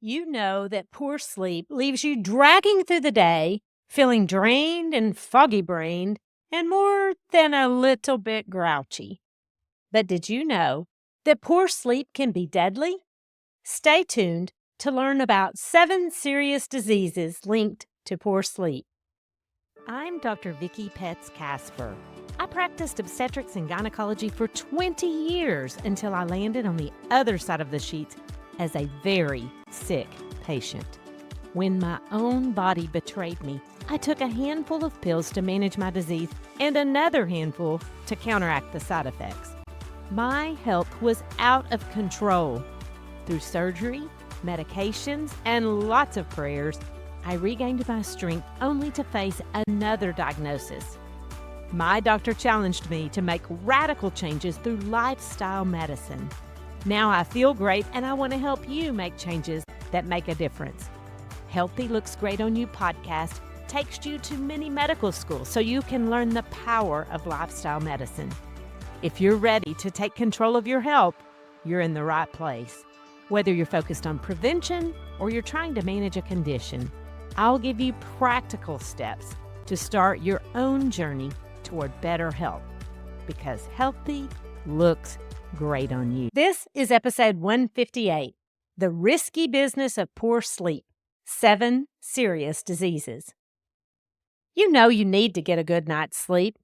You know that poor sleep leaves you dragging through the day, feeling drained and foggy brained, and more than a little bit grouchy. But did you know that poor sleep can be deadly? Stay tuned to learn about 7 serious diseases linked to poor sleep. I'm Dr. Vicki Petz Casper. I practiced obstetrics and gynecology for 20 years until I landed on the other side of the sheets as a very sick patient. When my own body betrayed me, I took a handful of pills to manage my disease and another handful to counteract the side effects. My health was out of control. Through surgery, medications, and lots of prayers, I regained my strength only to face another diagnosis. My doctor challenged me to make radical changes through lifestyle medicine. Now I feel great and I want to help you make changes that make a difference. Healthy Looks Great on You podcast takes you to many medical schools so you can learn the power of lifestyle medicine. If you're ready to take control of your health, you're in the right place. Whether you're focused on prevention or you're trying to manage a condition, I'll give you practical steps to start your own journey toward better health, because healthy looks great on you. This is episode 158, The Risky Business of Poor Sleep, 7 Serious Diseases. You know you need to get a good night's sleep.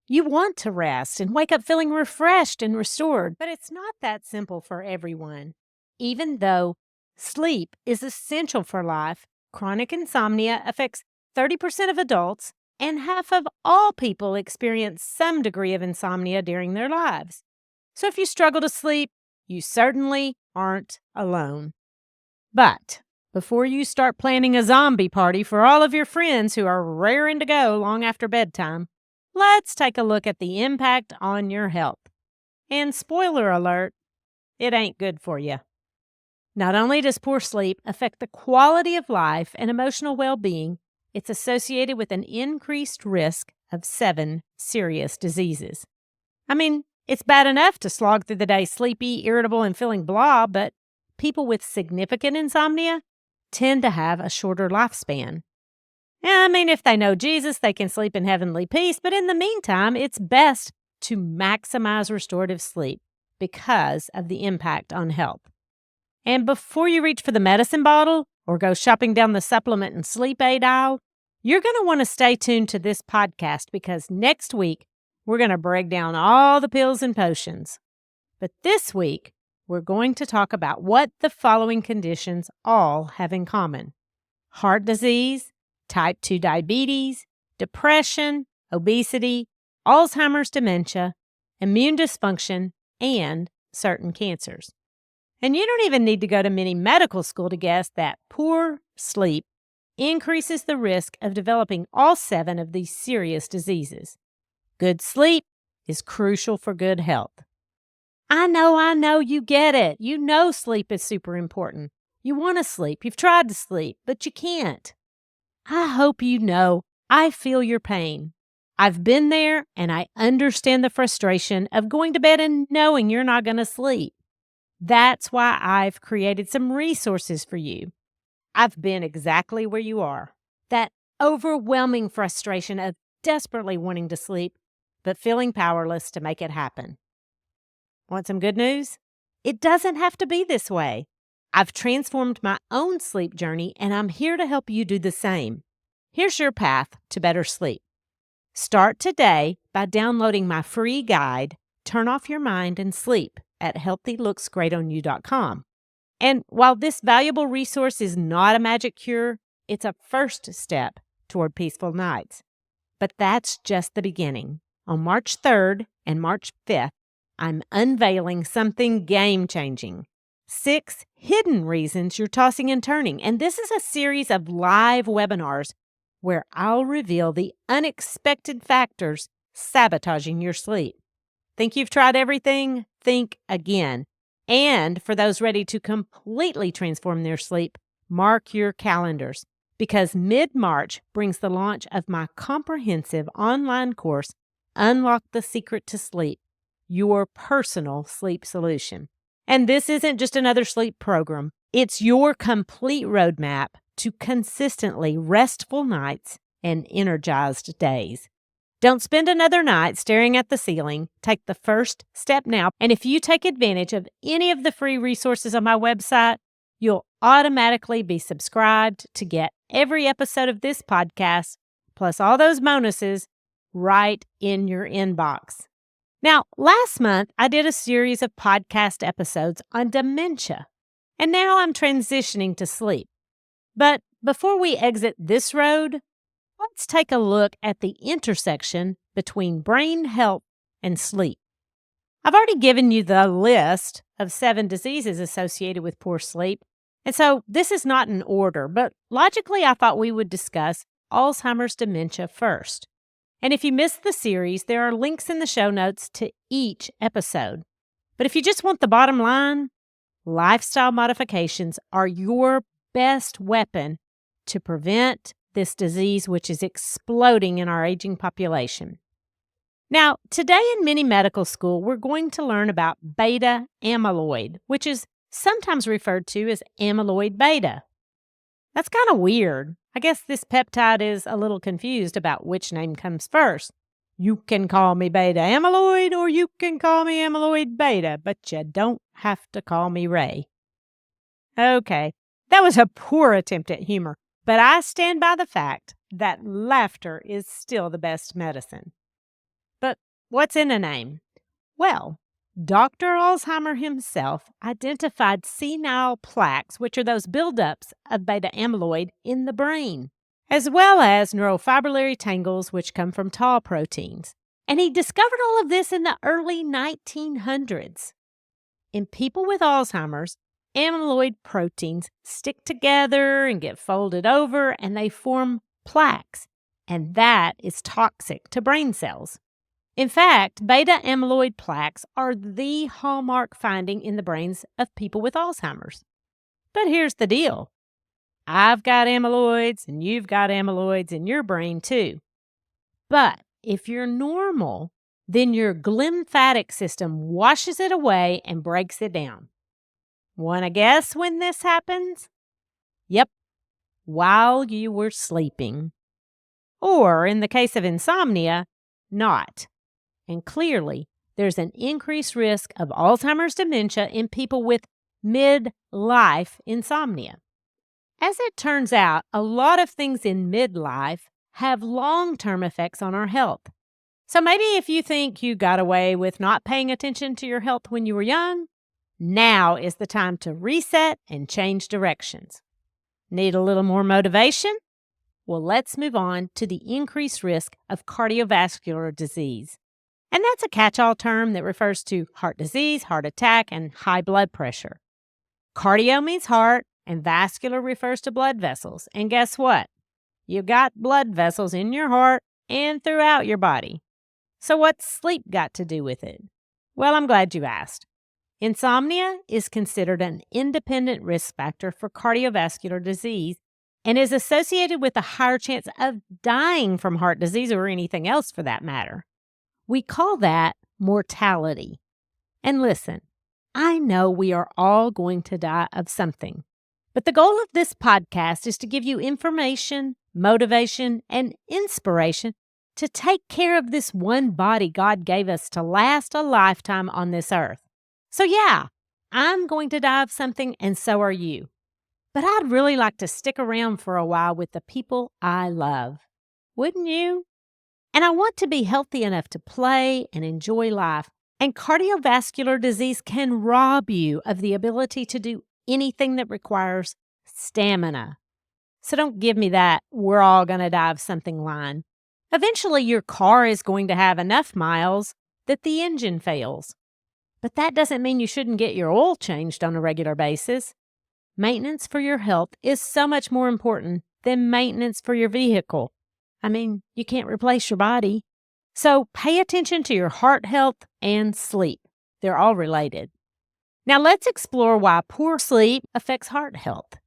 You want to rest and wake up feeling refreshed and restored, but it's not that simple for everyone. Even though sleep is essential for life, chronic insomnia affects 30% of adults, and half of all people experience some degree of insomnia during their lives. So if you struggle to sleep, you certainly aren't alone. But before you start planning a zombie party for all of your friends who are raring to go long after bedtime, let's take a look at the impact on your health. And spoiler alert, it ain't good for you. Not only does poor sleep affect the quality of life and emotional well-being, it's associated with an increased risk of 7 serious diseases. I mean, it's bad enough to slog through the day sleepy, irritable, and feeling blah, but people with significant insomnia tend to have a shorter lifespan. I mean, if they know Jesus, they can sleep in heavenly peace, but in the meantime, it's best to maximize restorative sleep because of the impact on health. And before you reach for the medicine bottle or go shopping down the supplement and sleep aid aisle, you're going to want to stay tuned to this podcast because next week, we're going to break down all the pills and potions. But this week, we're going to talk about what the following conditions all have in common: heart disease, type 2 diabetes, depression, obesity, Alzheimer's dementia, immune dysfunction, and certain cancers. And you don't even need to go to many medical school to guess that poor sleep increases the risk of developing all 7 of these serious diseases. Good sleep is crucial for good health. I know, you get it. You know sleep is super important. You want to sleep. You've tried to sleep, but you can't. I hope you know I feel your pain. I've been there, and I understand the frustration of going to bed and knowing you're not going to sleep. That's why I've created some resources for you. I've been exactly where you are. That overwhelming frustration of desperately wanting to sleep, but feeling powerless to make it happen. Want some good news? It doesn't have to be this way. I've transformed my own sleep journey, and I'm here to help you do the same. Here's your path to better sleep. Start today by downloading my free guide, Turn Off Your Mind and Sleep, at healthylooksgreatonyou.com. And while this valuable resource is not a magic cure, it's a first step toward peaceful nights. But that's just the beginning. On March 3rd and March 5th, I'm unveiling something game-changing. 6 hidden reasons you're tossing and turning. And this is a series of live webinars where I'll reveal the unexpected factors sabotaging your sleep. Think you've tried everything? Think again. And for those ready to completely transform their sleep, mark your calendars, because mid-March brings the launch of my comprehensive online course, Unlock the Secret to Sleep, your personal sleep solution. And this isn't just another sleep program. It's your complete roadmap to consistently restful nights and energized days. Don't spend another night staring at the ceiling. Take the first step now. And if you take advantage of any of the free resources on my website, you'll automatically be subscribed to get every episode of this podcast, plus all those bonuses right in your inbox. Now, last month, I did a series of podcast episodes on dementia, and now I'm transitioning to sleep. But before we exit this road, let's take a look at the intersection between brain health and sleep. I've already given you the list of 7 diseases associated with poor sleep, and so this is not in order, but logically I thought we would discuss Alzheimer's dementia first. And if you missed the series, there are links in the show notes to each episode. But if you just want the bottom line, lifestyle modifications are your best weapon to prevent this disease, which is exploding in our aging population. Now, today in mini medical school, we're going to learn about beta amyloid, which is sometimes referred to as amyloid beta. That's kind of weird. I guess this peptide is a little confused about which name comes first. You can call me beta amyloid or you can call me amyloid beta, but you don't have to call me Ray. Okay, that was a poor attempt at humor, but I stand by the fact that laughter is still the best medicine. But what's in a name? Well, Dr. Alzheimer himself identified senile plaques, which are those buildups of beta amyloid in the brain, as well as neurofibrillary tangles, which come from tau proteins. And he discovered all of this in the early 1900s. In people with Alzheimer's, amyloid proteins stick together and get folded over, and they form plaques, and that is toxic to brain cells. In fact, beta amyloid plaques are the hallmark finding in the brains of people with Alzheimer's. But here's the deal. I've got amyloids and you've got amyloids in your brain too. But if you're normal, then your glymphatic system washes it away and breaks it down. Want to guess when this happens? Yep, while you were sleeping. Or in the case of insomnia, not. And clearly, there's an increased risk of Alzheimer's dementia in people with midlife insomnia. As it turns out, a lot of things in midlife have long-term effects on our health. So maybe if you think you got away with not paying attention to your health when you were young, now is the time to reset and change directions. Need a little more motivation? Well, let's move on to the increased risk of cardiovascular disease. And that's a catch-all term that refers to heart disease, heart attack, and high blood pressure. Cardio means heart, and vascular refers to blood vessels. And guess what? You've got blood vessels in your heart and throughout your body. So what's sleep got to do with it? Well, I'm glad you asked. Insomnia is considered an independent risk factor for cardiovascular disease and is associated with a higher chance of dying from heart disease or anything else for that matter. We call that mortality. And listen, I know we are all going to die of something, but the goal of this podcast is to give you information, motivation, and inspiration to take care of this one body God gave us to last a lifetime on this earth. So yeah, I'm going to die of something, and so are you. But I'd really like to stick around for a while with the people I love. Wouldn't you? And I want to be healthy enough to play and enjoy life. And cardiovascular disease can rob you of the ability to do anything that requires stamina. So don't give me that "we're all going to die of something" line. Eventually, your car is going to have enough miles that the engine fails. But that doesn't mean you shouldn't get your oil changed on a regular basis. Maintenance for your health is so much more important than maintenance for your vehicle. I mean, you can't replace your body. So pay attention to your heart health and sleep. They're all related. Now let's explore why poor sleep affects heart health.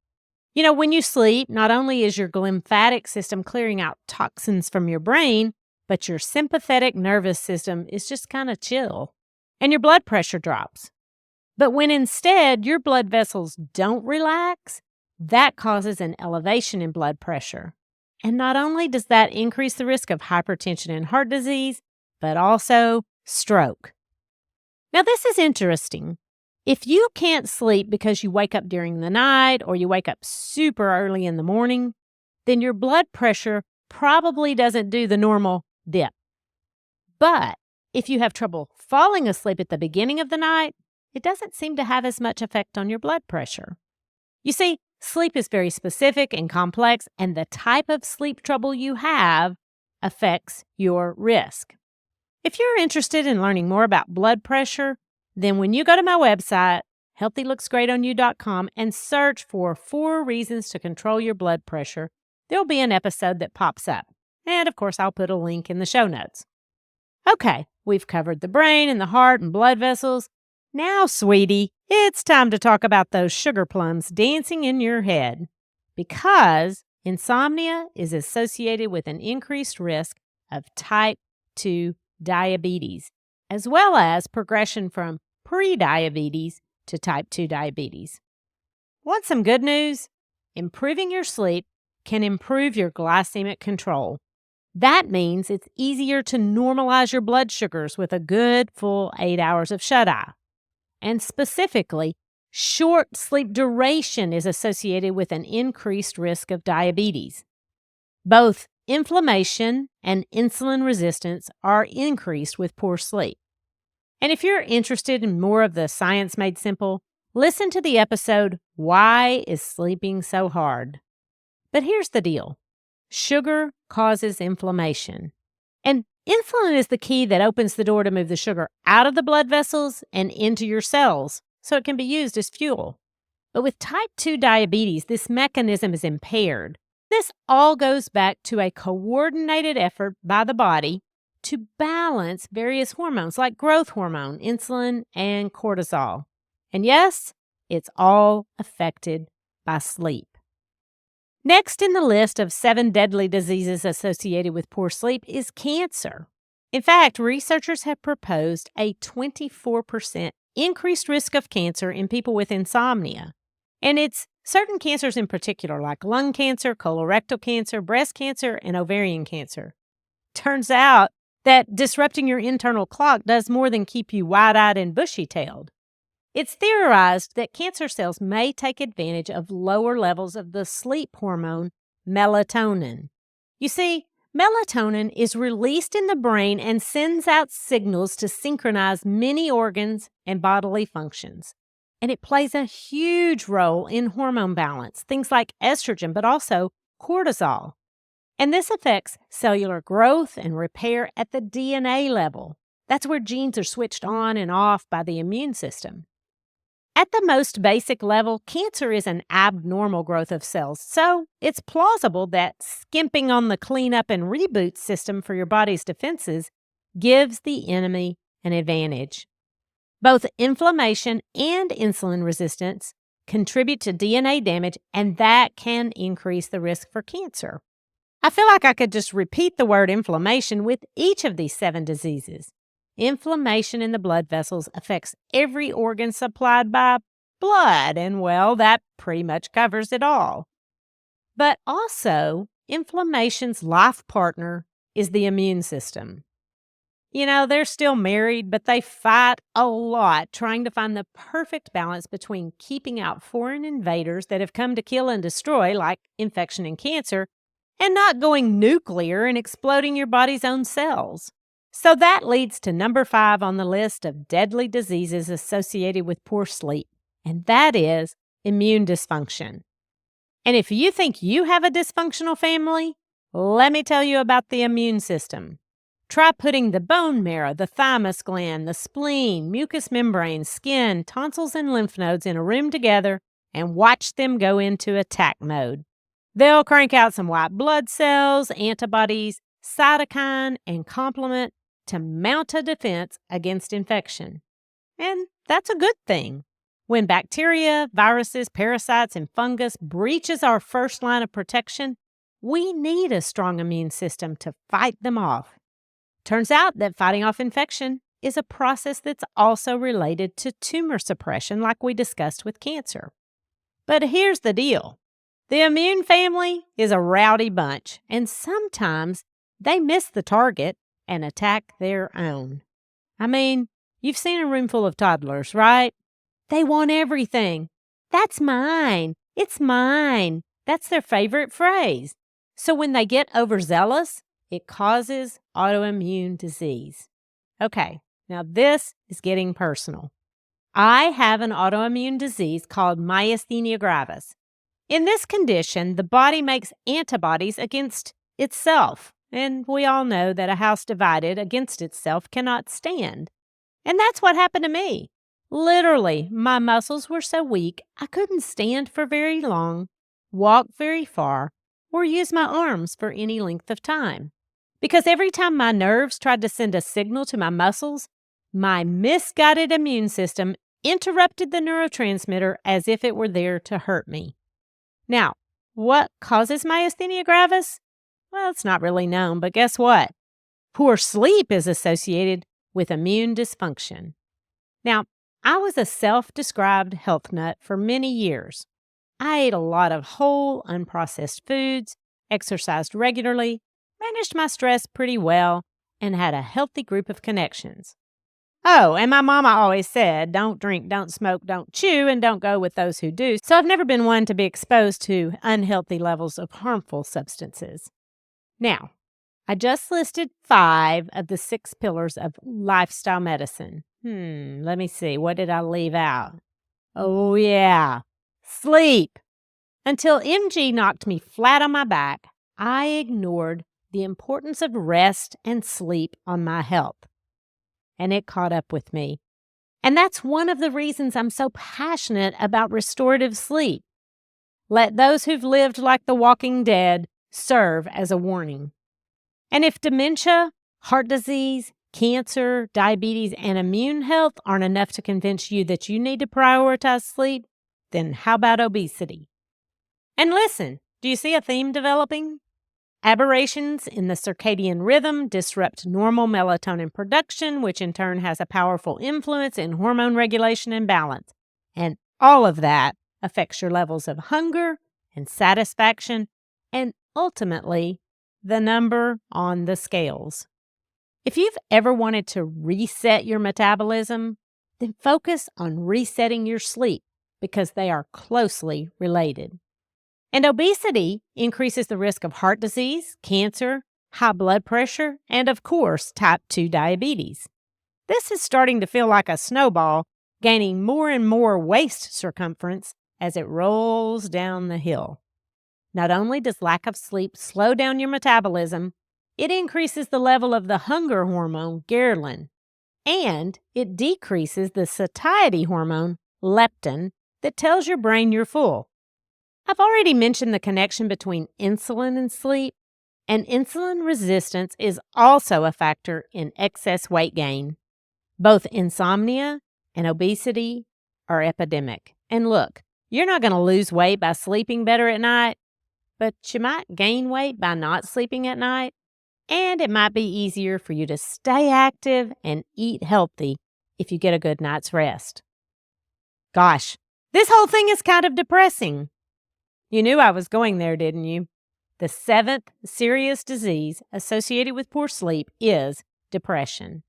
You know, when you sleep, not only is your glymphatic system clearing out toxins from your brain, but your sympathetic nervous system is just kind of chill. And your blood pressure drops. But when instead your blood vessels don't relax, that causes an elevation in blood pressure. And not only does that increase the risk of hypertension and heart disease, but also stroke. Now, this is interesting. If you can't sleep because you wake up during the night or you wake up super early in the morning, then your blood pressure probably doesn't do the normal dip. But if you have trouble falling asleep at the beginning of the night, it doesn't seem to have as much effect on your blood pressure. You see, sleep is very specific and complex, and the type of sleep trouble you have affects your risk. If you're interested in learning more about blood pressure, then when you go to my website, healthylooksgreatonyou.com, and search for 4 reasons to control your blood pressure, there'll be an episode that pops up. And of course, I'll put a link in the show notes. Okay, we've covered the brain and the heart and blood vessels. Now, sweetie, it's time to talk about those sugar plums dancing in your head. Because insomnia is associated with an increased risk of type 2 diabetes, as well as progression from prediabetes to type 2 diabetes. Want some good news? Improving your sleep can improve your glycemic control. That means it's easier to normalize your blood sugars with a good full 8 hours of shut-eye. And specifically, short sleep duration is associated with an increased risk of diabetes. Both inflammation and insulin resistance are increased with poor sleep. And if you're interested in more of the science made simple, listen to the episode, Why is Sleeping So Hard? But here's the deal. Sugar causes inflammation. And insulin is the key that opens the door to move the sugar out of the blood vessels and into your cells so it can be used as fuel. But with type 2 diabetes, this mechanism is impaired. This all goes back to a coordinated effort by the body to balance various hormones like growth hormone, insulin, and cortisol. And yes, it's all affected by sleep. Next in the list of 7 deadly diseases associated with poor sleep is cancer. In fact, researchers have proposed a 24% increased risk of cancer in people with insomnia. And it's certain cancers in particular, like lung cancer, colorectal cancer, breast cancer, and ovarian cancer. Turns out that disrupting your internal clock does more than keep you wide-eyed and bushy-tailed. It's theorized that cancer cells may take advantage of lower levels of the sleep hormone melatonin. You see, melatonin is released in the brain and sends out signals to synchronize many organs and bodily functions. And it plays a huge role in hormone balance, things like estrogen, but also cortisol. And this affects cellular growth and repair at the DNA level. That's where genes are switched on and off by the immune system. At the most basic level, cancer is an abnormal growth of cells, so it's plausible that skimping on the cleanup and reboot system for your body's defenses gives the enemy an advantage. Both inflammation and insulin resistance contribute to DNA damage, and that can increase the risk for cancer. I feel like I could just repeat the word inflammation with each of these 7 diseases. Inflammation in the blood vessels affects every organ supplied by blood, and well, that pretty much covers it all. But also, inflammation's life partner is the immune system. You know, they're still married, but they fight a lot trying to find the perfect balance between keeping out foreign invaders that have come to kill and destroy, like infection and cancer, and not going nuclear and exploding your body's own cells. So that leads to number 5 on the list of deadly diseases associated with poor sleep, and that is immune dysfunction. And if you think you have a dysfunctional family, let me tell you about the immune system. Try putting the bone marrow, the thymus gland, the spleen, mucous membrane, skin, tonsils, and lymph nodes in a room together and watch them go into attack mode. They'll crank out some white blood cells, antibodies, cytokine, and complement to mount a defense against infection. And that's a good thing. When bacteria, viruses, parasites, and fungus breaches our first line of protection, we need a strong immune system to fight them off. Turns out that fighting off infection is a process that's also related to tumor suppression, like we discussed with cancer. But here's the deal. The immune family is a rowdy bunch, and sometimes they miss the target and attack their own. I mean, you've seen a room full of toddlers, right? They want everything. That's mine. It's mine. That's their favorite phrase. So when they get overzealous, it causes autoimmune disease. Okay, now this is getting personal. I have an autoimmune disease called myasthenia gravis. In this condition, the body makes antibodies against itself, and we all know that a house divided against itself cannot stand. And that's what happened to me. Literally, my muscles were so weak I couldn't stand for very long, walk very far, or use my arms for any length of time. Because every time my nerves tried to send a signal to my muscles, my misguided immune system interrupted the neurotransmitter as if it were there to hurt me. Now, what causes myasthenia gravis? Well, it's not really known, but guess what? Poor sleep is associated with immune dysfunction. Now, I was a self-described health nut for many years. I ate a lot of whole, unprocessed foods, exercised regularly, managed my stress pretty well, and had a healthy group of connections. Oh, and my mama always said, don't drink, don't smoke, don't chew, and don't go with those who do. So I've never been one to be exposed to unhealthy levels of harmful substances. Now, I just listed 5 of the 6 pillars of lifestyle medicine. Let me see. What did I leave out? Oh, yeah. Sleep. Until MG knocked me flat on my back, I ignored the importance of rest and sleep on my health. And it caught up with me. And that's one of the reasons I'm so passionate about restorative sleep. Let those who've lived like the walking dead serve as a warning. And if dementia, heart disease, cancer, diabetes, and immune health aren't enough to convince you that you need to prioritize sleep, then how about obesity? And listen, do you see a theme developing? Aberrations in the circadian rhythm disrupt normal melatonin production, which in turn has a powerful influence in hormone regulation and balance. And all of that affects your levels of hunger and satisfaction, and ultimately, the number on the scales. If you've ever wanted to reset your metabolism, then focus on resetting your sleep because they are closely related. And obesity increases the risk of heart disease, cancer, high blood pressure, and of course, type 2 diabetes. This is starting to feel like a snowball, gaining more and more waist circumference as it rolls down the hill. Not only does lack of sleep slow down your metabolism, it increases the level of the hunger hormone, ghrelin, and it decreases the satiety hormone, leptin, that tells your brain you're full. I've already mentioned the connection between insulin and sleep, and insulin resistance is also a factor in excess weight gain. Both insomnia and obesity are epidemic. And look, you're not going to lose weight by sleeping better at night, but you might gain weight by not sleeping at night, and it might be easier for you to stay active and eat healthy if you get a good night's rest. Gosh, this whole thing is kind of depressing. You knew I was going there, didn't you? The 7th serious disease associated with poor sleep is depression.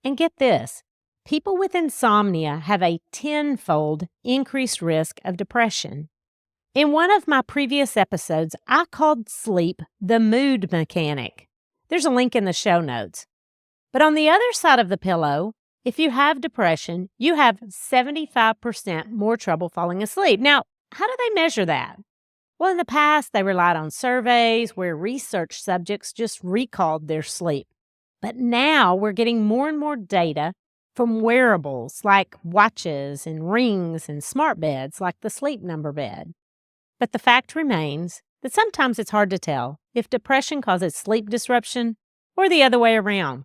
And get this, people with insomnia have a 10-fold increased risk of depression. In one of my previous episodes, I called sleep the mood mechanic. There's a link in the show notes. But on the other side of the pillow, if you have depression, you have 75% more trouble falling asleep. Now, how do they measure that? Well, in the past, they relied on surveys where research subjects just recalled their sleep. But now we're getting more and more data from wearables like watches and rings and smart beds like the Sleep Number bed. But the fact remains that sometimes it's hard to tell if depression causes sleep disruption or the other way around.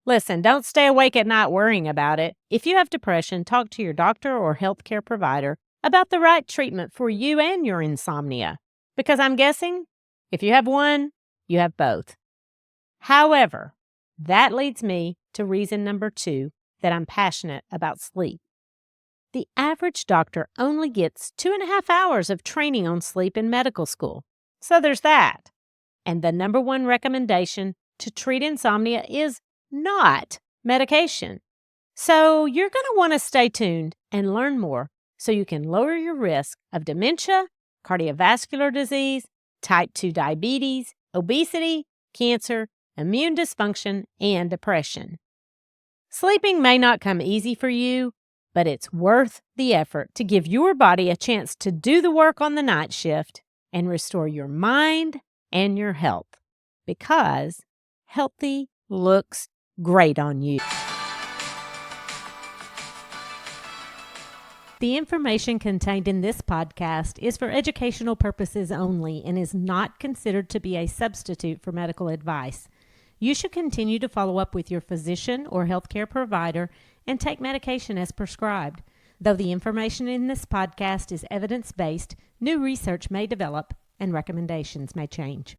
Listen, don't stay awake at night worrying about it. If you have depression, talk to your doctor or healthcare provider about the right treatment for you and your insomnia. Because I'm guessing if you have one, you have both. However, That leads me to reason number 2 that I'm passionate about sleep. The average doctor only gets 2.5 hours of training on sleep in medical school. So there's that. And the number 1 recommendation to treat insomnia is not medication. So you're going to want to stay tuned and learn more so you can lower your risk of dementia, cardiovascular disease, type 2 diabetes, obesity, cancer, immune dysfunction, and depression. Sleeping may not come easy for you, but it's worth the effort to give your body a chance to do the work on the night shift and restore your mind and your health, because healthy looks great on you. The information contained in this podcast is for educational purposes only and is not considered to be a substitute for medical advice. You should continue to follow up with your physician or healthcare provider and take medication as prescribed. Though the information in this podcast is evidence-based, new research may develop and recommendations may change.